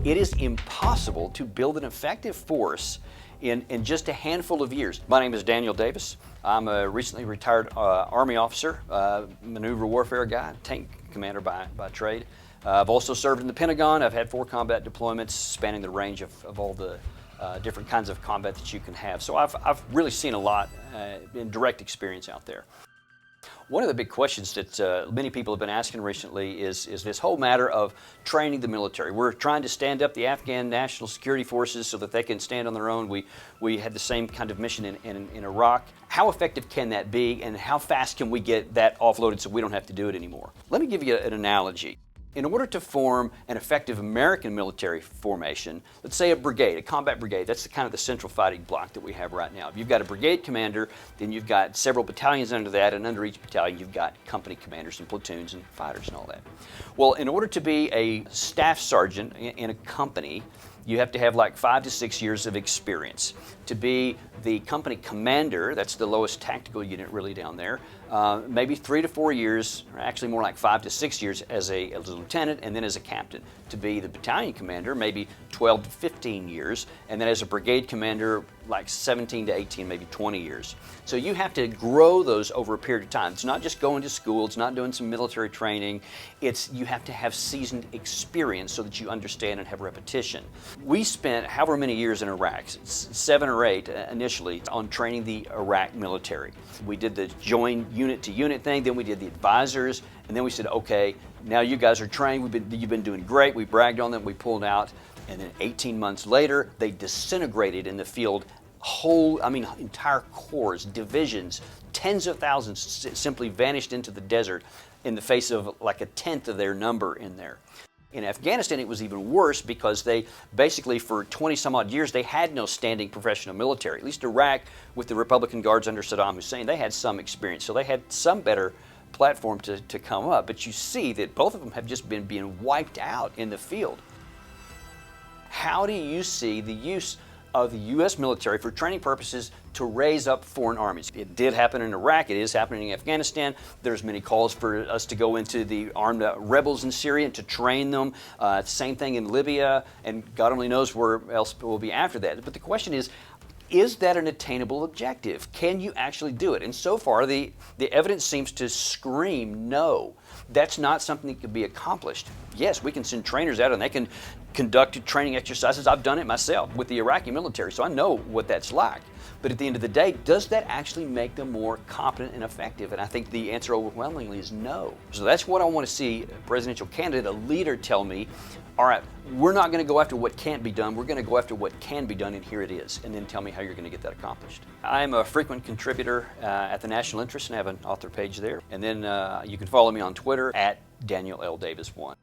It is impossible to build an effective force in just a handful of years. My name is Daniel Davis. I'm a recently retired Army officer, maneuver warfare guy, tank commander by trade. I've also served in the Pentagon. I've had 4 combat deployments spanning the range of all the different kinds of combat that you can have. So I've really seen a lot in direct experience out there. One of the big questions that many people have been asking recently is this whole matter of training the military. We're trying to stand up the Afghan National Security Forces so that they can stand on their own. We had the same kind of mission in Iraq. How effective can that be, and how fast can we get that offloaded so we don't have to do it anymore? Let me give you an analogy. In order to form an effective American military formation, let's say a brigade, a combat brigade, that's kind of the central fighting block that we have right now. If you've got a brigade commander, then you've got several battalions under that, and under each battalion you've got company commanders and platoons and fighters and all that. Well, in order to be a staff sergeant in a company, you have to have like 5 to 6 years of experience. To be the company commander, that's the lowest tactical unit really down there, maybe 3 to 4 years, or actually more like 5 to 6 years as a lieutenant and then as a captain. To be the battalion commander, maybe 12 to 15 years, and then as a brigade commander, like 17 to 18, maybe 20 years. So you have to grow those over a period of time. It's not just going to school, it's not doing some military training, you have to have seasoned experience so that you understand and have repetition. We spent however many years in Iraq, 7 or 8 initially, on training the Iraq military. We did the join unit to unit thing, then we did the advisors, and then we said, okay, now you guys are trained, you've been doing great, we bragged on them, we pulled out, and then 18 months later, they disintegrated in the field. Entire corps, divisions, tens of thousands simply vanished into the desert in the face of like a tenth of their number in there. In Afghanistan, it was even worse because they basically, for 20 some odd years, they had no standing professional military. At least Iraq, with the Republican Guards under Saddam Hussein, they had some experience. So they had some better platform to come up. But you see that both of them have just been being wiped out in the field. How do you see the use of the U.S. military for training purposes to raise up foreign armies? It did happen in Iraq, it is happening in Afghanistan. There's many calls for us to go into the armed rebels in Syria and to train them. Same thing in Libya, and God only knows where else we'll be after that. But the question is that an attainable objective? Can you actually do it? And so far, the evidence seems to scream no. That's not something that can be accomplished. Yes, we can send trainers out and they can conduct training exercises. I've done it myself with the Iraqi military, so I know what that's like. But at the end of the day, does that actually make them more competent and effective? And I think the answer overwhelmingly is no. So that's what I want to see a presidential candidate, a leader, tell me. All right, we're not going to go after what can't be done. We're going to go after what can be done, and here it is. And then tell me how you're going to get that accomplished. I'm a frequent contributor at the National Interest, and I have an author page there. And then you can follow me on Twitter at Daniel L. Davis 1.